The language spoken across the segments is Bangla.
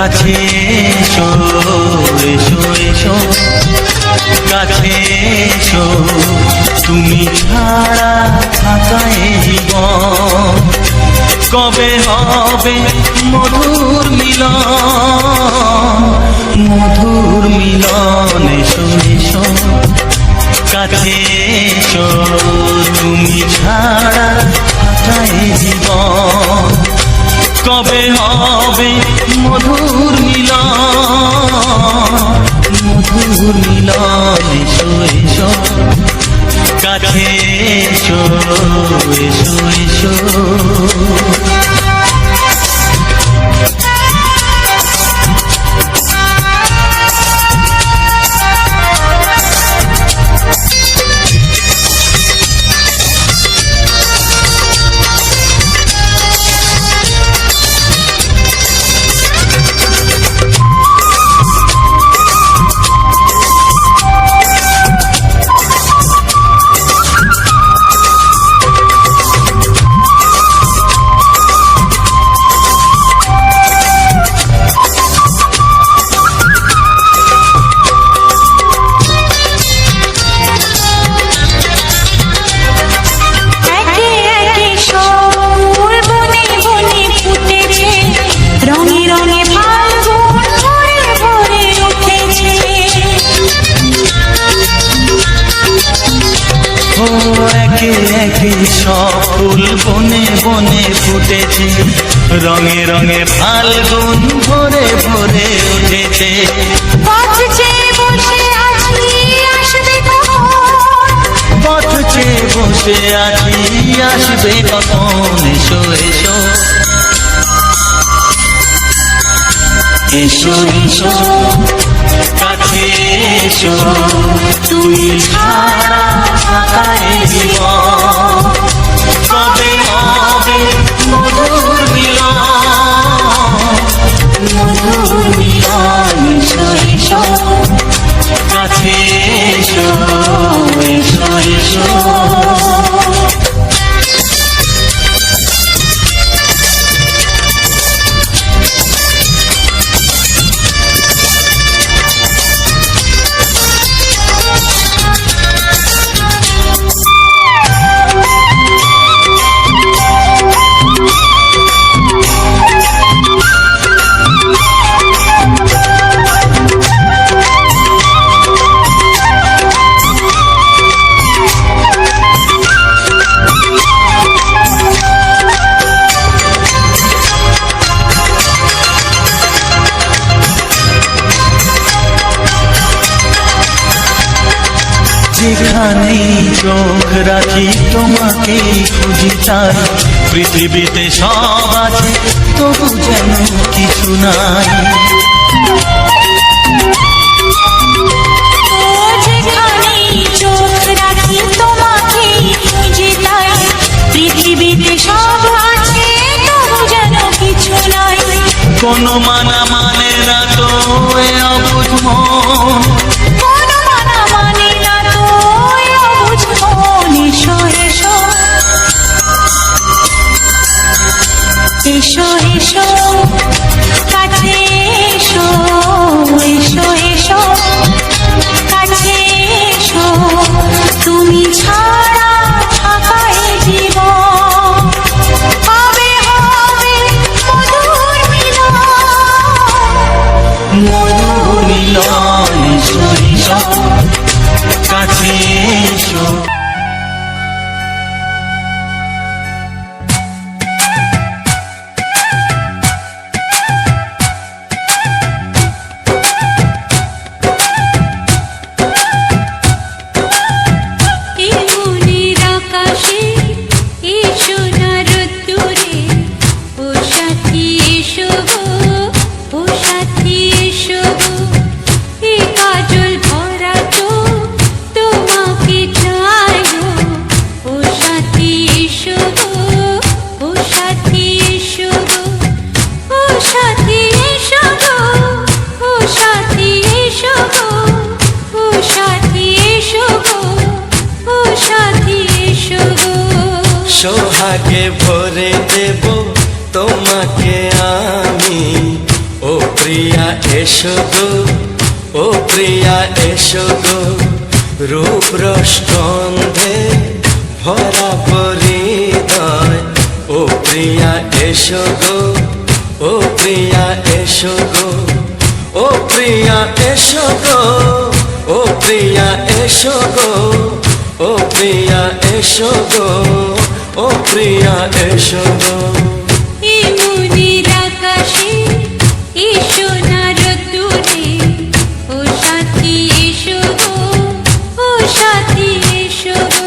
কাছে এসো এসো এসো কাছে এসো তুমি ছাড়া থাকা এ জীবন কবে হবে মধুর মিলন এসো এসো কাছে এসো তুমি ছাড়া থাকা এ জীবন কবে হবে মধুর মিলন এসো এসো কাছে এসো এসো এসো একে একে সব ফুল বনে বনে ফুটেছে রঙে রঙে ফাল্গুন ভরে ভরে উঠেছে পথ চেয়ে বসে আছি আসবে কখন এসো এসো এসো এসো কাছে এসো তুমি ছাড়া থাকা এ জীবন কবে হবে মধুর মিলন এসো এসো কাছে এসো এসো এসো যেখানেই চোখ রাখি তোমাকে খুঁজি তাই পৃথিবীতে সব আছে তবু যেন কিছু নাই যেখানেই চোখ রাখি তোমাকে খুঁজি তাই পৃথিবীতে সব আছে তবু যেন কিছু নাই কোনো মানা মানে না তো এ অবুঝ মন এসো এসো কাছে এসো এসো এসো কাছে এসো তুমি ছাড়া থাকা এ জীবন হবে হবে মধুর মিলন এসো এসো কাছে এসো সোহাগে ভরে দেব তোমাকে আমি ও প্রিয়া এসো গো, ও প্রিয়া এসো গো, রূপ রসগন্ধে ভরা পরিদয়। ও প্রিয়া এসো গো, ও প্রিয়া এসো গো, ও প্রিয়া এসো গো, ও প্রিয়া এসো গো, ও প্রিয়া এসো গো, ও প্রিয়া এসো গো। এই মনের আকাশে এসো না রোদ্দুরে, ও সাথী এসো গো, ও সাথী এসো গো।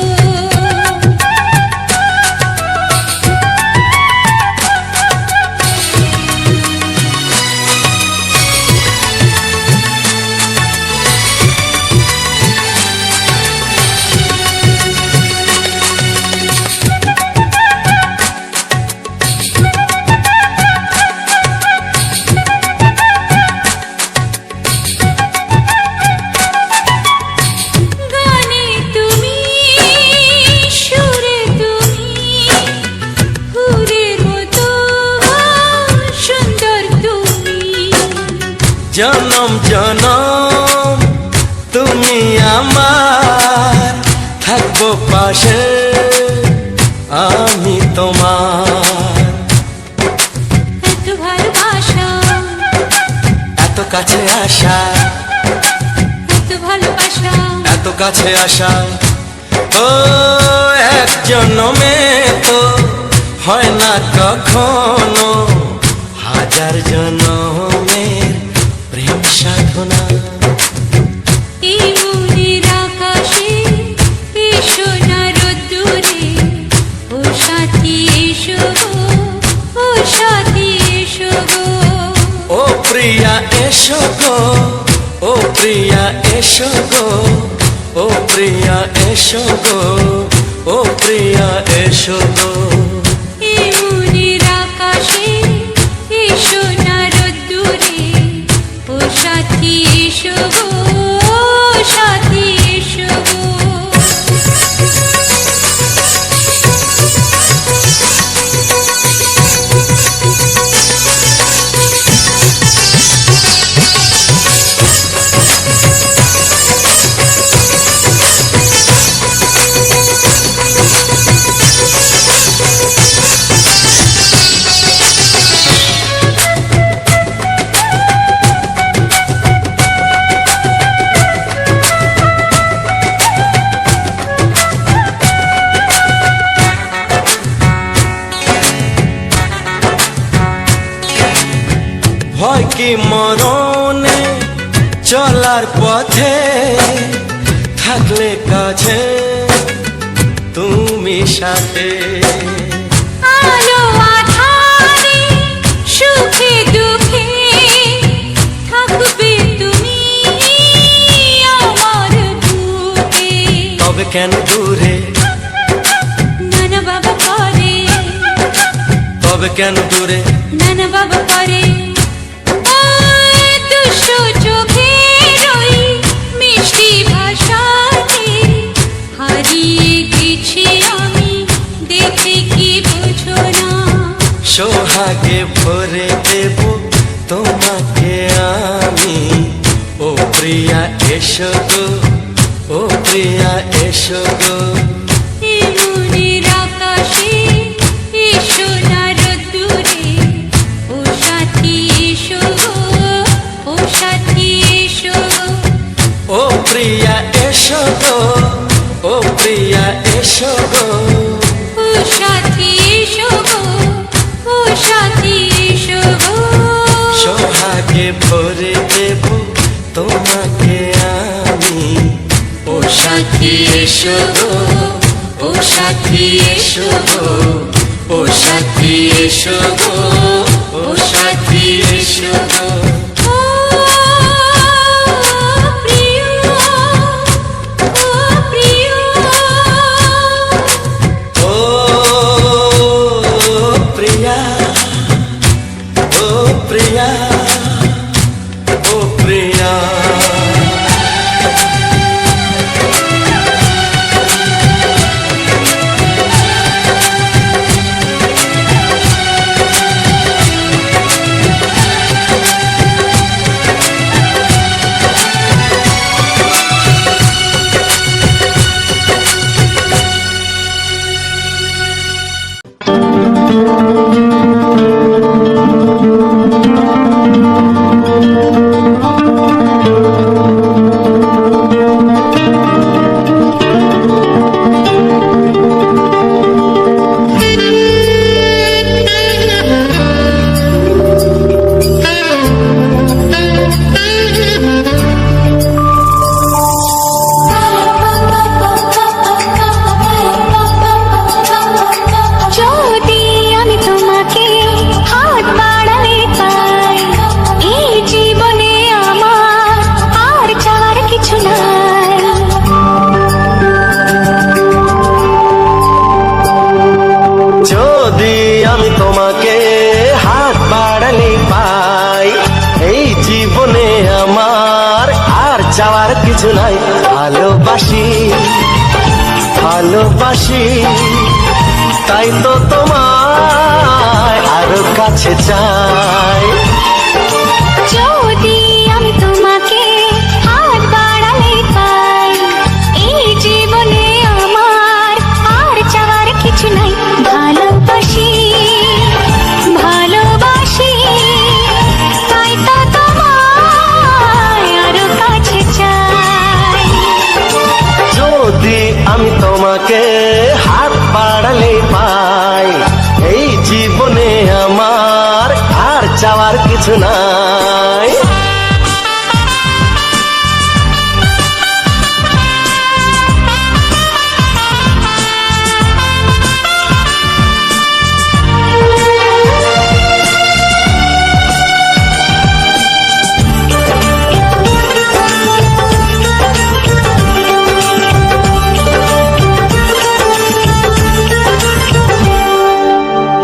গানে তুমি, সুরে তুমি, ফুলের মতো সুন্দর তুমি। জনম জনম তুমি আমার, থাকবো পাশে আমি তোমার। এত ভালোবাসা, এত কাছে আসা, এত ভালোবাসা, এত কাছে আসা, ও এক জন্মে তো হয় না কখনো, হাজার জন্মের প্রেম সাধনা। এই মনের আকাশে এসো না রোদ্দুরে, ও সাথী এসো গো, ও সাথী এসো গো। ও প্রিয়া এসো গো, ও প্রিয়া এসো গো, ও প্রিয়া এসো গো, ও প্রিয়া এসো গো। এই মনের আকাশে এসো না রোদ্দুরে, ও সাথী এসো গো, ও সাথী এসো গো। ভয় কি মরণে চলার পথে, থাকলে কাছে তুমি সাথে। আলো আঁধারে, সুখে দুঃখে, থাকবে তুমি আমার বুকে। তবে কেন দূরে, নানা বাবা করে, তবে কেন দূরে, নানা বাবা করে। ওই দুষ্ট চোখের ওই মিষ্টি ভাষাতে হারিয়ে গেছি আমি, দেখে কি বোঝো না। সোহাগে ভরে দেব তোমাকে আমি। ও প্রিয়া এসো গো, ও প্রিয়া এসো গো। এই মনের আকাশে এসো না রোদ্দুরে, ও সাথী এসো গো, ও সাথী এসো গো। ও প্রিয়া এসো গো, ও প্রিয়া এসো গো। ও সাথী এসো গো, ও সাথী এসো গো। সোহাগে ভরে দেব তোমাকে আমি। ও সাথী এসো গো, ও সাথী এসো গো, ও সাথী এসো গো, ও সাথী এসো গো। ও প্রিয়, ও প্রিয়, ও প্রিয়া, ও প্রিয়া, ও প্রিয়া। চাওয়ার কিছু নাই। ভালোবাসি ভালোবাসি তাই তো তোমায় আরো কাছে চাই। যদি আমি তোমাকে হাত বাড়ালে পাই, এই জীবনে আমার আর চাওয়ার কিছু নাই। ভালোবাসি ভালোবাসি তাই তো তোমায় আরো কাছে চাই। যদি আমি তোমাকে হাত বাড়ালে পাই, এই জীবনে আমার আর চাওয়ার কিছু নাই।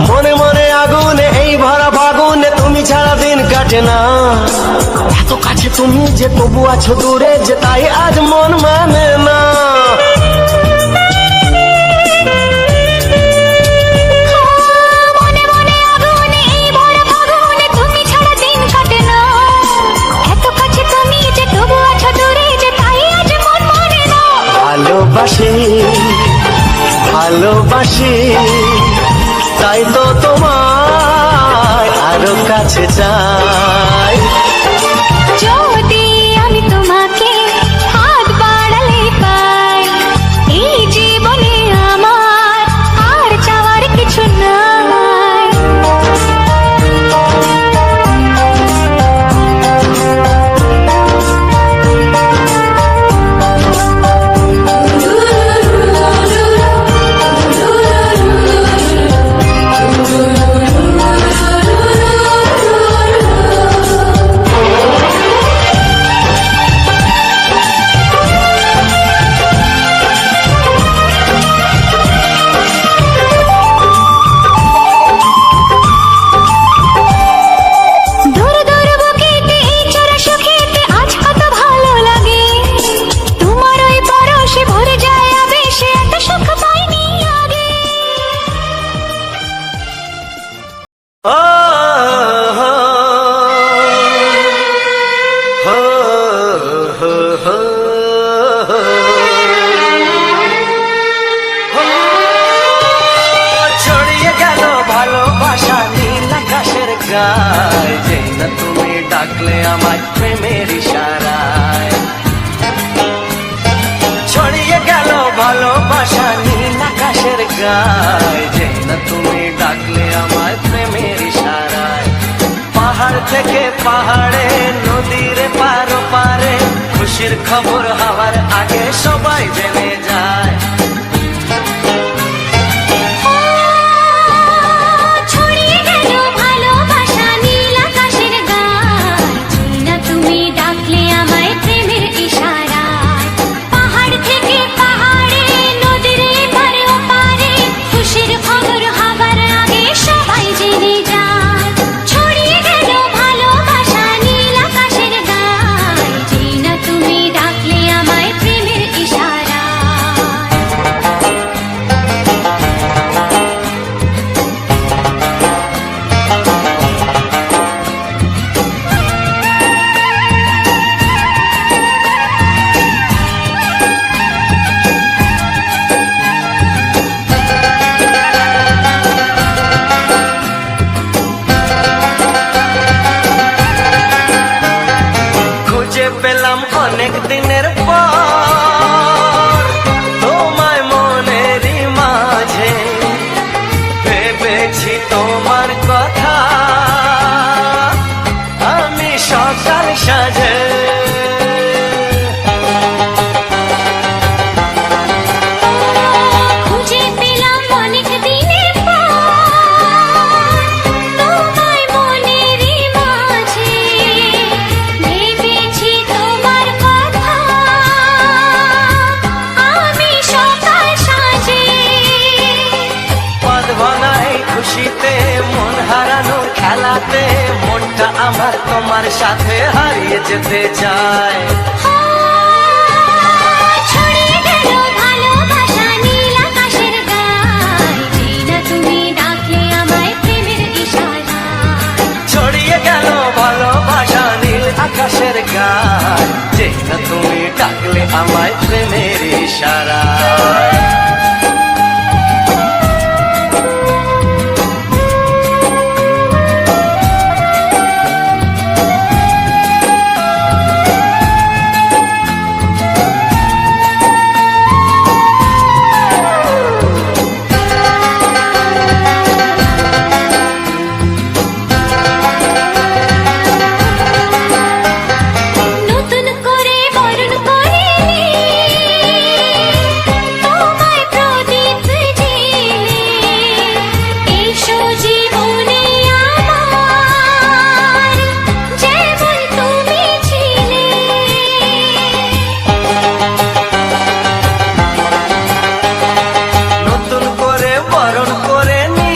মনে মনে আগুনে এই ভরা ফাগুনে তুমি ছাড়া দিন কাটে না। এত কাছে তুমি যে তবু আছো দূরে, যে তাই আজ মন মানে না। মনে মনে আগুনে এই ভরা ফাগুনে তুমি ছাড়া দিন কাটে না। এত কাছে তুমি যে তবু আছো দূরে, যে তাই আজ মন মানে না। ভালোবাসি ভালোবাসি তাই তো তোমায় আরো কাছে চাই। যদি আমি তোমাকে হাত বাড়ালে পাই, এই জীবনে আমার আর চাওয়ার কিছু নাই। দূর দূর বুকেতে এই চোরা সুখেতে আজ কত ভালো লাগে। তোমার ওই পরশে ভরে যায় আবেশে, এত সুখ পাইনি আগে। ও হো হো হো হো ছড়িয়ে গেল ভালোবাসা নীল আকাশের গায়, যেই না তুমি ডাকলে আমার প্রেমের ইশারায়। ছড়িয়ে গেল ভালোবাসা নীল আকাশের গায়, যেই না তুমি ডাকলে আমার প্রেমের ইশারায়। পাহাড় থেকে পাহাড়ে নদীর পারো পারে, খুশির খবর হওয়ার আগে সবাই জেনে যায়। ছড়িয়ে গেল ভালোবাসা নীল আকাশের গায়, যেই না তুমি ডাকলে আমায় প্রেমের ইশারায়। পাহাড় থেকে পাহাড়ে নদীর এপারে ওপারে, খুশির খবর হবার আগে সবাই জেনে যায়। ছড়িয়ে গেল ভালোবাসা নীল আকাশের গায়, যেই না তুমি ডাকলে আমায় প্রেমের ইশারায়। খুঁজে পেলাম অনেক দিনের পর তোমায় মনেরই মাঝে, ভেবেছি তোমার কথা আমি সকাল সাজে। খুঁজে পেলাম অনেক দিনের পর তোমায় মনেরই মাঝে, ভেবেছি তোমার কথা আমি সকাল সাজে। পদ ভনাই খুশিতে মন হারানোর খেলাতে, মনটা আমার তোমার সাথে হারিয়ে যেতে চায়। গায়, যে না তুমি ডাকলে আমায় প্রেমের ইশারায়। নতুন করে বরণ করে তোমায় প্রদীপ জেলে এসো জীবনে আমার যেমন তুমি ছিলে। নতুন করে বরণ করে নি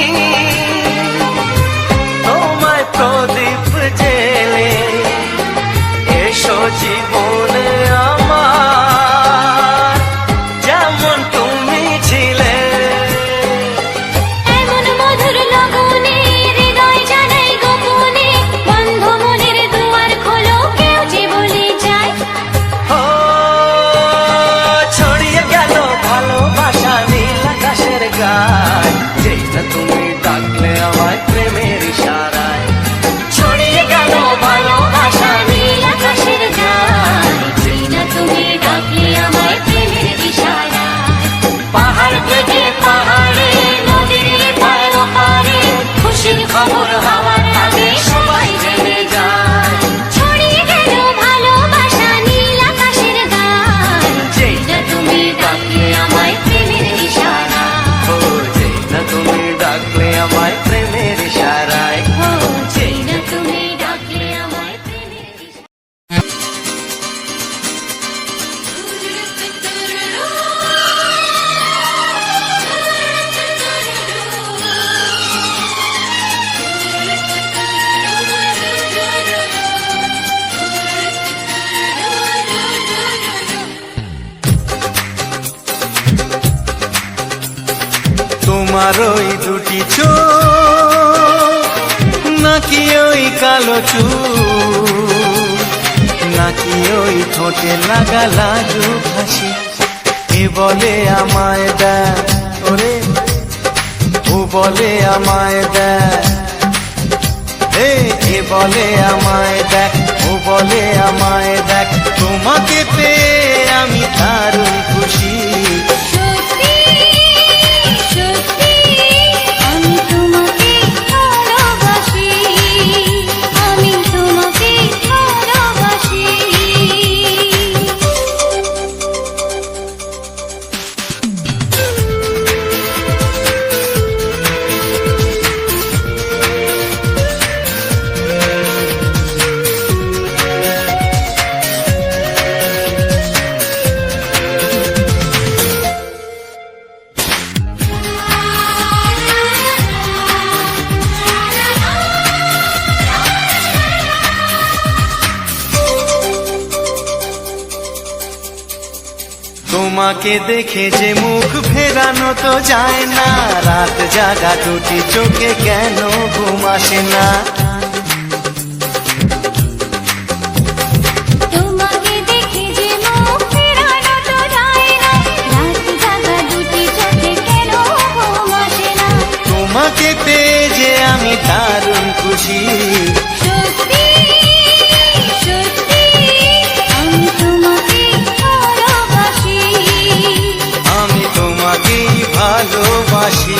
তোমায় প্রদীপ জেলে এসো জীবনে আমার যেমন তুমি ছিলে। এমন মধুর লগনে হৃদয় জানাই গোপনে বন্ধ মনের দুয়ার খোলো কেউ যে বলে যায়। ও ছড়িয়ে গেল ভালোবাসা নীল আকাশের গায়, যেই না তুমি ডাকলে আমায় প্রেমের ইশারায়। ছড়িয়ে গেল ভালোবাসা নীল আকাশের গায়, যেই না তুমি ডাকলে আমায় প্রেমের ইশারায়। পাহাড় থেকে পাহাড়ে নদীর পার পারে খুশির খবর হওয়ার আগে সবাই জেনে যায়। ছড়িয়ে গেল ভালোবাসা নীল আকাশের গায়, যেই না তুমি ডাকলে আমায় প্রেমের ইশারায়। ও যেই না তুমি ডাকলে আমায় প্রেমের ইশারায়। ও যেই না তুমি ডাকলে আমায় প্রেমের ইশারায়। তোমার ওই দুটি চোখ নাকি ওই কালো চুল, নাকি ওই ঠোঁটে লাগা লাজুক হাসি, এ বলে আমায় দেয় ওরে, ও বলে আমায় দেয়, এ বলে আমায় দেখ, ও বলে আমায় দেখ, তোমাকে পেয়ে আমি দারুণ খুশি। সত্যি সত্যি আমি তোমাকে ভালোবাসি, আমি তোমাকে ভালোবাসি। তোমাকে দেখে যে মুখ ফেরানো তো যায় না, রাত জাগা দুটি চোখে কেন ঘুম আসে না। তোমাকে দেখে যে মুখ ফেরানো তো যায় না, রাত জাগা দুটি চোখে কেন ঘুম আসে না। তোমাকে পেয়ে যে আমি দারুণ খুশি। সত্যি সত্যি আমি তোমাকে ভালোবাসি, আমি তোমাকেই ভালোবাসি।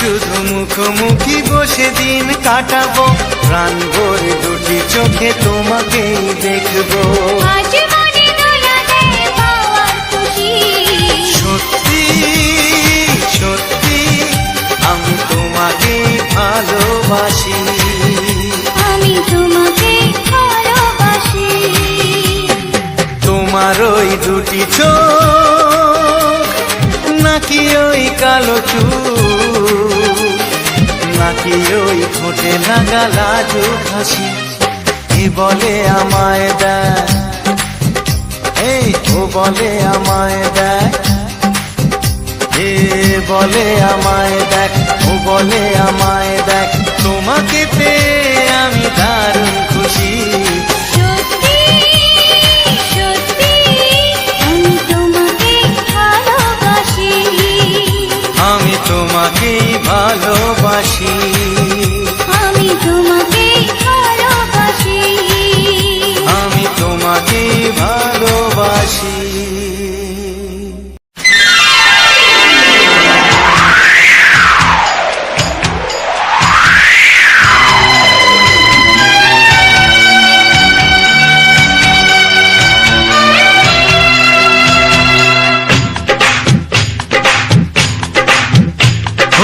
শুধু মুখোমুখি বসে দিন কাটাবো, প্রাণ ভরে দুটি চোখে তোমাকেই দেখবো। আজ মনে দোলা দেয় পাওয়ার খুশি, সত্যি সত্যি আমি তোমাকে ভালোবাসি, আমি তোমাকে ভালোবাসি। তোমার ওই দুটি চোখ নাকি ওই কালো চুল, নাকি ওই ঠোঁটে লাগা লাজুক হাসি, এ বলে আমায় দেয়, এই ও বলে আমায় দেয়, এ বলে আমায় দেখ, ও বলে আমায় দেখ, তোমাকে পেয়ে আমি দারুণ খুশি। সত্যি সত্যি আমি তোমাকে ভালোবাসি, আমি তোমাকেই ভালোবাসি, আমি তোমাকে ভালোবাসি। আমি তোমাকেই ভালোবাসি।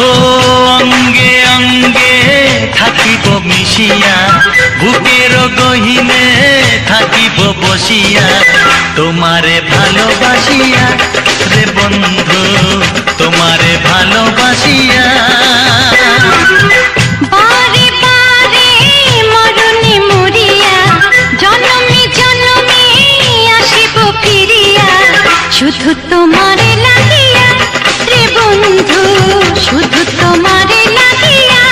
ও অঙ্গে অঙ্গে থাকিব মিশিয়া, বুকের গহিনে থাকিব বসিয়া, তোমারে ভালোবাসিয়া রে বন্ধু, তোমারে ভালোবাসিয়া। বারে বারে মরণে মরিয়া, জনমে জনমে আসিব ফিরিয়া, শুধু তোমারে লাগিয়া রে বন্ধু, শুধু তোমারে লাগিয়া।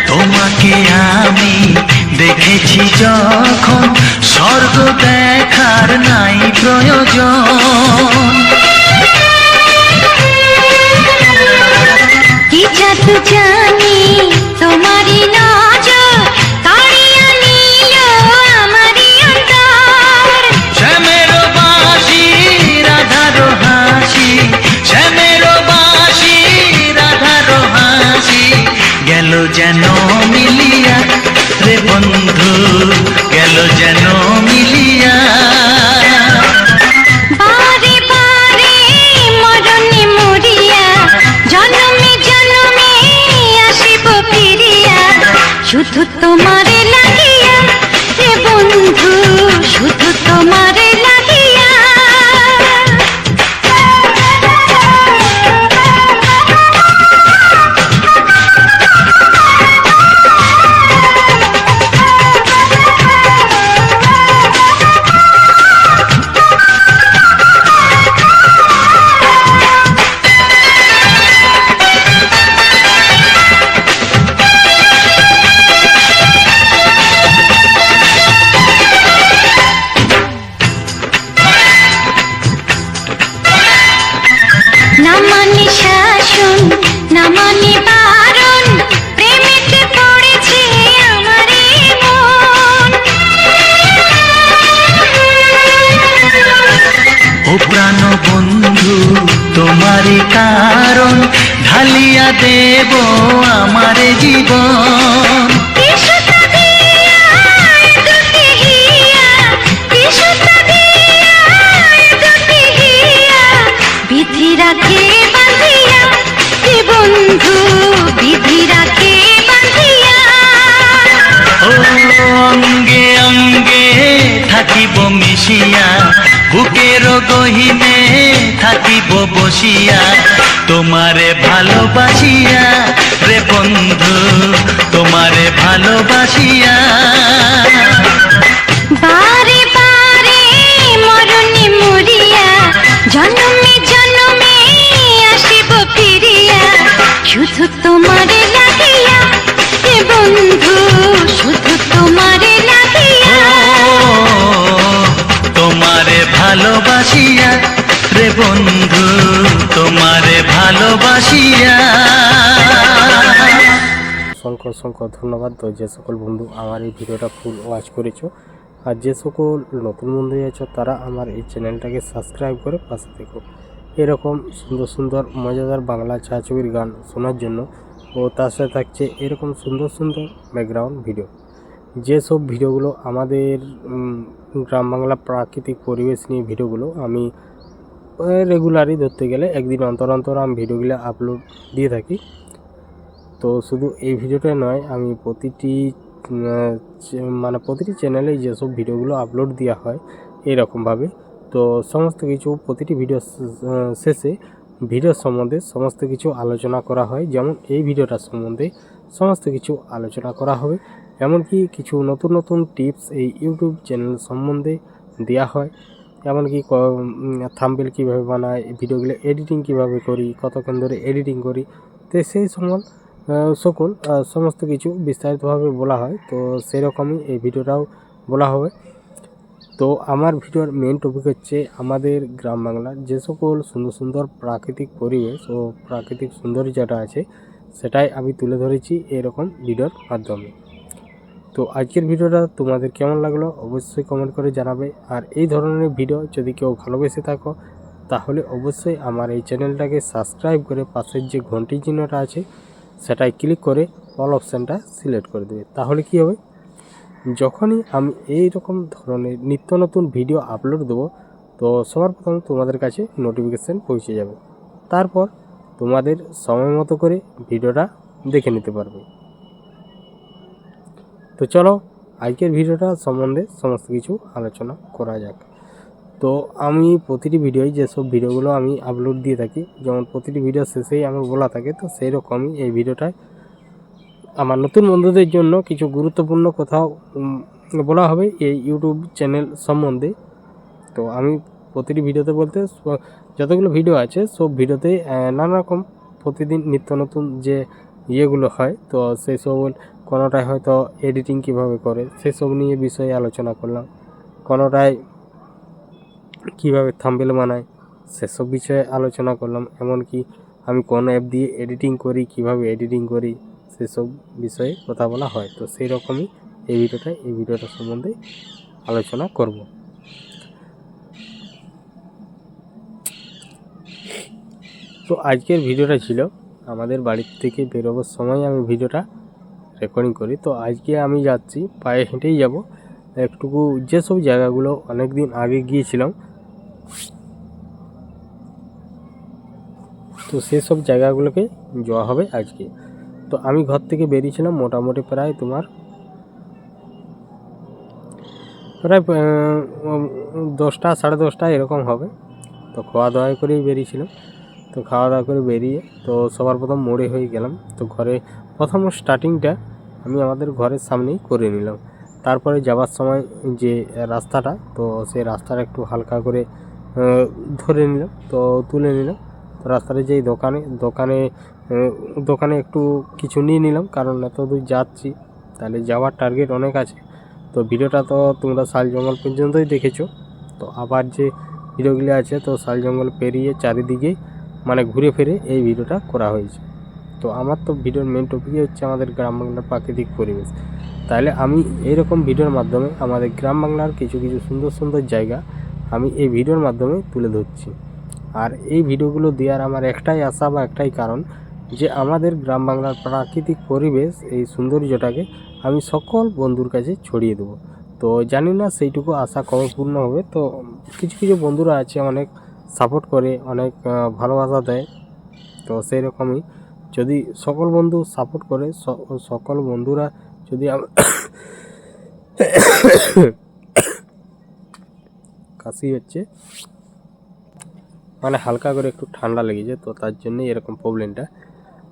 তোমাকে আমি দেখেছি যখন, স্বর্গ দেখার নাই প্রয়োজন। কি জাদু জানি তোমারই নজর, কাড়িয়া নিল আমারই অন্তর। শ্যামের বাঁশি রাধার হাসি, শ্যামের বাঁশি রাধার হাসি, গেল যেন মিলিয়া রে বন্ধু, গেল যেন মিলিয়া। বারে বারে মরণে মরিয়া, জনমে জনমে আসিব ফিরিয়া, শুধু তোমারে লাগিয়া রে বন্ধু, শুধু তোমারে লাগিয়া। না মানে শাসন, না মানে বারণ, প্রেমেতে পড়েছে আমারে মন। ও প্রাণ বন্ধু তোমারই কারণ, ঢালিয়া দেব আমার জীবন। বিশুদ্ধ দিয়া দুটি হিয়া, বিশুদ্ধ দিয়া দুটি হিয়া, বিধি রাখে বাঁধিয়া হে বন্ধু, বিধি রাখে বাঁধিয়া। ও অঙ্গে অঙ্গে থাকিব মিশিয়া, বুকের গহিনে থাকিব বসিয়া, তোমারে ভালোবাসিয়া রে বন্ধু, তোমারে ভালোবাসিয়া। বারে বাসিয়া। অসংখ্য অসংখ্য ধন্যবাদ তো যে সকল বন্ধু আমার এই ভিডিওটা ফুল ওয়াচ করেছো, আর যে সকল নতুন বন্ধু আছো তারা আমার এই চ্যানেলটাকে সাবস্ক্রাইব করে পাশে থেকো এরকম সুন্দর সুন্দর মজাদার বাংলা ছায়াছবির গান শোনার জন্য। ও তার সাথে থাকছে এরকম সুন্দর সুন্দর ব্যাকগ্রাউন্ড ভিডিও, যেসব ভিডিওগুলো আমাদের গ্রাম বাংলা প্রাকৃতিক পরিবেশ নিয়ে ভিডিওগুলো আমি রেগুলারই ধরতে গেলে একদিন অন্তর অন্তর আমি ভিডিওগুলো আপলোড দিয়ে থাকি। তো শুধু এই ভিডিওটাই নয়, আমি প্রতিটি চ্যানেলে যেসব ভিডিওগুলো আপলোড দেওয়া হয় এরকমভাবে, তো সমস্ত কিছু প্রতিটি ভিডিও শেষে ভিডিও সম্বন্ধে সমস্ত কিছু আলোচনা করা হয়। যেমন এই ভিডিওটার সম্বন্ধে সমস্ত কিছু আলোচনা করা হবে, এমনকি কিছু নতুন নতুন টিপস এই ইউটিউব চ্যানেল সম্বন্ধে দেওয়া হয়। এমনকি থাম্বনেল কীভাবে বানায়, ভিডিওগুলো এডিটিং কীভাবে করি, কতক্ষণ ধরে এডিটিং করি, তো সেই সমস্ত কিছু বিস্তারিতভাবে বলা হয়। তো সেরকমই এই ভিডিওটাও বলা হবে। তো আমার ভিডিওর মেন টপিক হচ্ছে আমাদের গ্রাম বাংলার যে সকল সুন্দর সুন্দর প্রাকৃতিক পরিবেশ ও প্রাকৃতিক সৌন্দর্যটা আছে সেটাই আমি তুলে ধরেছি এরকম ভিডিওর মাধ্যমে। তো আজকের ভিডিওটা তোমাদের কেমন লাগলো অবশ্যই কমেন্ট করে জানাবে। আর এই ধরনের ভিডিও যদি কেউ ভালোবেসে থাকো তাহলে অবশ্যই আমার এই চ্যানেলটাকে সাবস্ক্রাইব করে পাশের যে ঘন্টি চিহ্নটা আছে সেটাই ক্লিক করে অল অপশানটা সিলেক্ট করে দেবে। তাহলে কি হবে, যখনই আমি এই রকম ধরনের নিত্য নতুন ভিডিও আপলোড দেবো তো সবার প্রথম তোমাদের কাছে নোটিফিকেশান পৌঁছে যাবে, তারপর তোমাদের সময় মতো করে ভিডিওটা দেখে নিতে পারবে। তো চলো আজকের ভিডিওটা সম্বন্ধে সমস্ত কিছু আলোচনা করা যাক। তো আমি প্রতিটি ভিডিওয় যেসব ভিডিওগুলো আমি আপলোড দিয়ে থাকি, যেমন প্রতিটি ভিডিও শেষেই আমার বলা থাকে, তো সেই রকমই এই ভিডিওটায় আমার নতুন বন্ধুদের জন্য কিছু গুরুত্বপূর্ণ কথাও বলা হবে এই ইউটিউব চ্যানেল সম্বন্ধে। তো আমি প্রতিটি ভিডিওতে বলতে যতগুলো ভিডিও আছে সব ভিডিওতে নানা রকম প্রতিদিন নিত্য নতুন যে ইয়েগুলো হয়, তো সেই সব কোনোটায় হয়তো এডিটিং কিভাবে করে সেসব নিয়ে বিষয়ে আলোচনা করলাম, কোনোটায় কীভাবে থাম্বনেল বানায় সেসব বিষয়ে আলোচনা করলাম, এমনকি আমি কোন অ্যাপ দিয়ে এডিটিং করি, কিভাবে এডিটিং করি সেসব বিষয়ে কথা বলা হয়। তো সেই রকমই এই ভিডিওটা সম্বন্ধে আলোচনা করব। তো আজকের ভিডিওটা ছিল আমাদের বাড়ি থেকে বেরোবার সময় আমি ভিডিওটা রেকর্ডিং করি। তো আজকে আমি যাচ্ছি, পায়ে হেঁটেই যাব একটুকু, যেসব জায়গাগুলো অনেক দিন আগে গিয়েছিলাম তো সেসব জায়গাগুলোকে যাওয়া হবে আজকে। তো আমি ঘর থেকে বেরিয়েছিলাম মোটামুটি প্রায় 10টা 10:30 এরকম হবে। তো খাওয়া দাওয়া করেই বেরিয়েছিলাম। তো খাওয়া দাওয়া করে বেরিয়ে তো সবার প্রথম মোড়ে হয়ে গেলাম। তো ঘরে প্রথম স্টার্টিংটা আমি আমাদের ঘরের সামনেই করে নিলাম। তারপরে যাওয়ার সময় যে রাস্তাটা, তো সেই রাস্তাটা একটু হালকা করে ধরে নিলাম, তো তুলে নিলাম। তো রাস্তাতে যেই দোকানে একটু কিছু নিয়ে নিলাম, কারণ এত দূর যাচ্ছি তাহলে যাওয়ার টার্গেট অনেক আছে। তো ভিডিওটা তো তোমরা শাল জঙ্গল পর্যন্তই দেখেছো। তো আবার যে ভিডিওগুলি আছে তো শাল জঙ্গল পেরিয়ে চারিদিকে মানে ঘুরে ফিরে এই ভিডিওটা করা হয়েছে। তো আমার তো ভিডিওর মেন টপিকই হচ্ছে আমাদের গ্রাম বাংলার প্রাকৃতিক পরিবেশ। তাহলে আমি এইরকম ভিডিওর মাধ্যমে আমাদের গ্রাম বাংলার কিছু কিছু সুন্দর সুন্দর জায়গা আমি এই ভিডিওর মাধ্যমে তুলে ধরছি। আর এই ভিডিওগুলো দেওয়ার আমার একটাই আশা বা একটাই কারণ, যে আমাদের গ্রাম বাংলার প্রাকৃতিক পরিবেশ এই সৌন্দর্যটাকে আমি সকল বন্ধুর কাছে ছড়িয়ে দেবো। তো জানি না সেইটুকু আশা কবে পূর্ণ হবে। তো কিছু কিছু বন্ধুরা আছে অনেক সাপোর্ট করে, অনেক ভালোবাসা দেয়। তো সেই রকমই যদি সকল বন্ধু সাপোর্ট করে, সকল বন্ধুরা যদি কাশি হচ্ছে, মানে হালকা করে একটু ঠান্ডা লেগেছে, তো তার জন্যই এরকম প্রবলেমটা।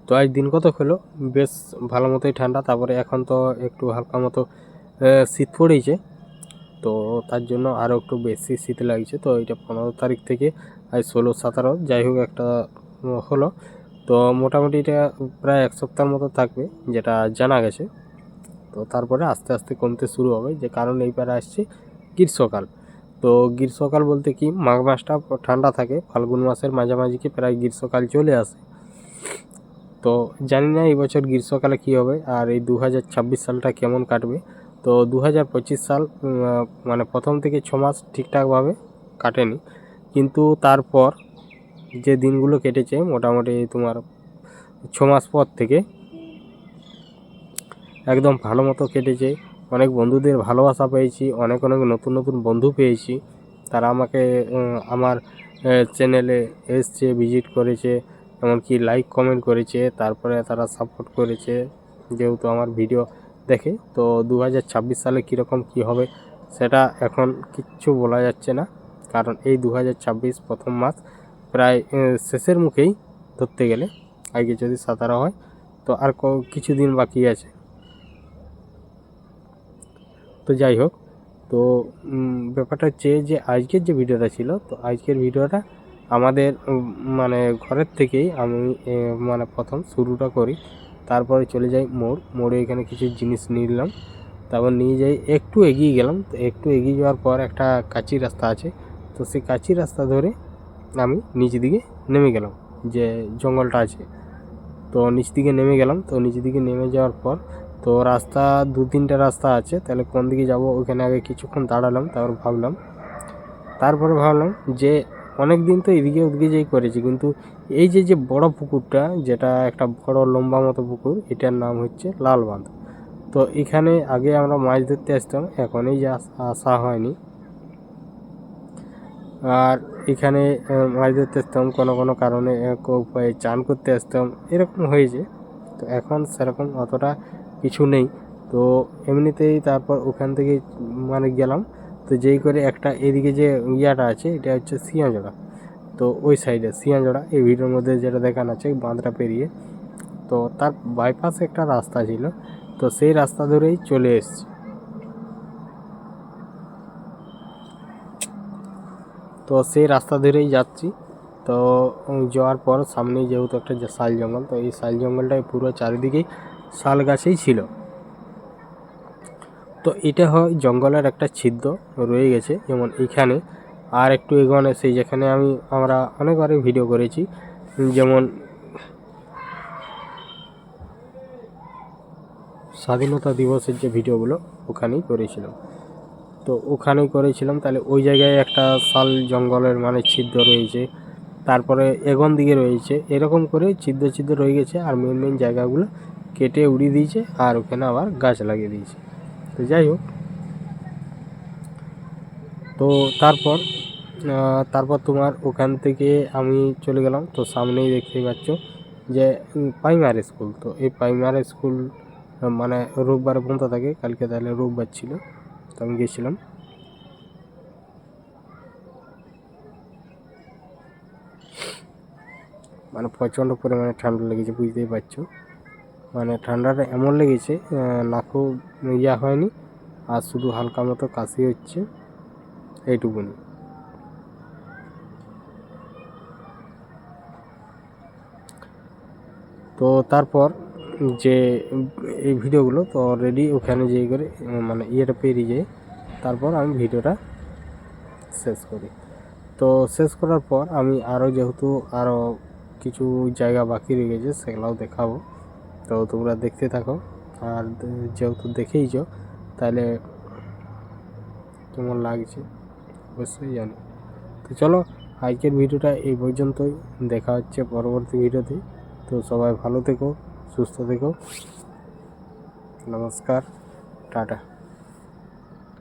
তো আজ দিন কত হলো বেশ ভালো মতোই ঠান্ডা, তারপরে এখন তো একটু হালকা মতো শীত পড়েছে, তো তার জন্য আরও একটু বেশি শীত লাগছে। তো এটা 15 তারিখ থেকে আজ 16, 17 যাই হোক একটা হলো। তো মোটামুটি এটা প্রায় 1 সপ্তাহের মতো থাকবে যেটা জানা গেছে। তো তারপরে আস্তে আস্তে কমতে শুরু হবে, যে কারণ এইবারে আসছে গ্রীষ্মকাল। তো গ্রীষ্মকাল বলতে কি মাঘ মাসটা ঠান্ডা থাকে, ফাল্গুন মাসের মাঝামাঝিকে প্রায় গ্রীষ্মকাল চলে আসে। তো জানি না এই বছর গ্রীষ্মকালে কী হবে আর এই 2026 সালটা কেমন কাটবে। তো 2025 সাল মানে প্রথম থেকে 6 মাস ঠিকঠাকভাবে কাটেনি, কিন্তু তারপর যে দিনগুলো কেটেছে মোটামুটি তোমার 6 মাস পর থেকে একদম ভালো মতো কেটেছে। অনেক বন্ধুদের ভালোবাসা পেয়েছি, অনেক নতুন নতুন বন্ধু পেয়েছি। তারা আমাকে আমার চ্যানেলে এসছে, ভিজিট করেছে, এমনকি লাইক কমেন্ট করেছে, তারপরে তারা সাপোর্ট করেছে যেহেতু আমার ভিডিও দেখে। তো 2026 সালে কীরকম কী হবে সেটা এখন কিচ্ছু বলা যাচ্ছে না, কারণ এই 2026 প্রথম মাস প্রায় শেষের মুখেই ধরতে গেলে। আগে যদি 17 হয় তো আর কিছু দিন বাকি আছে। তো যাই হোক, তো ব্যাপারটা হচ্ছে যে আজকের যে ভিডিওটা ছিল, তো আজকের ভিডিওটা আমাদের মানে ঘরের থেকেই আমি মানে প্রথম শুরুটা করি, তারপরে চলে যাই মোড়ে এখানে কিছু জিনিস নিলাম, তারপর নিয়ে যাই একটু এগিয়ে গেলাম। তো একটু এগিয়ে যাওয়ার পর একটা কাঁচি রাস্তা আছে, তো সেই কাঁচি রাস্তা ধরে আমি নিচ দিকে নেমে গেলাম, যে জঙ্গলটা আছে। তো নিচ দিকে নেমে গেলাম। তো নিচ দিকে নেমে যাওয়ার পর তো রাস্তা 2-3টা রাস্তা আছে, তাহলে কোন দিকে যাব ওখানে আগে কিছুক্ষণ দাঁড়ালাম, তারপরে ভাবলাম যে অনেক দিন তো এদিকে ওদিকে যেই করেছি, কিন্তু এই যে বড় পুকুরটা, যেটা একটা বড় লম্বা মতো পুকুর, এটার নাম হচ্ছে লালবাঁধ। তো এখানে আগে আমরা মাছ ধরতে আসতাম, এখন এই যে আসা হয়নি। আর এখানে মাছ ধরতে আসতাম, কোনো কারণে উপায়ে চান করতে আসতাম, এরকম হয়েছে। তো এখন সেরকম অতটা কিছু নেই। তো এমনিতেই তারপর ওখান থেকে মানে গেলাম। তো যেই করে একটা এদিকে যে ইয়াটা আছে, এটা হচ্ছে সিয়াঁজড়া। তো ওই সাইডে সিয়াঁজড়া, এই ভিডিওর মধ্যে যেটা দেখানো আছে বাঁধটা পেরিয়ে, তো তার বাইপাসে একটা রাস্তা ছিল, তো সেই রাস্তা ধরেই চলে এসেছি। তো সেই রাস্তা ধরেই যাচ্ছি। তো যাওয়ার পর সামনেই যেহেতু একটা শাল জঙ্গল, তো এই শাল জঙ্গলটায় পুরো চারিদিকেই শাল গাছেই ছিল। তো এটা হয় জঙ্গলের একটা ছিদ্র রয়ে গেছে, যেমন এইখানে আর একটু এগোনে সেই যেখানে আমরা অনেকবারই ভিডিও করেছি, যেমন স্বাধীনতা দিবসের যে ভিডিওগুলো ওখানেই করেছিলাম। তো ওখানেই করেছিলাম, তাহলে ওই জায়গায় একটা শাল জঙ্গলের মানে ছিদ্র রয়েছে, তারপরে এগন দিকে রয়েছে, এরকম করে ছিদ্র রয়ে গেছে। আর মেন জায়গাগুলো কেটে উড়িয়ে দিয়েছে, আর ওখানে আবার গাছ লাগিয়ে দিয়েছে। তো যাই হোক, তো তারপর তোমার ওখান থেকে আমি চলে গেলাম। তো সামনেই দেখতেই পাচ্ছ যে প্রাইমারি স্কুল। তো এই প্রাইমারি স্কুল মানে রোববার বন্ধ থাকে, কালকে তাহলে রোববার ছিল, তো আমি গেছিলাম। মানে প্রচণ্ড পরিমাণে ঠান্ডা লেগেছে, বুঝতেই পারছো। মানে ঠান্ডাটা এমন লেগেছে, নাকও ইয়া হয়নি, আর শুধু হালকা মতো কাশি হচ্ছে, এইটুকুনি। তো তারপর যে এই ভিডিওগুলো তো অলরেডি ওখানে যেয়ে করে মানে ইয়েটা পেরিয়ে যায়, তারপর আমি ভিডিওটা শেষ করি। তো শেষ করার পর আমি যেহেতু আরও কিছু জায়গা বাকি রয়ে গেছে, সেগুলোও দেখাবো। তো তোমরা দেখতে থাকো, আর যেহেতু দেখেইছো তাহলে কেমন লাগছে অবশ্যই জানি। তো চলো, আজকের ভিডিওটা এই পর্যন্তই, দেখা হচ্ছে পরবর্তী ভিডিওতে। তো সবাই ভালো থেকো, সুস্থ থেকো, নমস্কার, টাটা।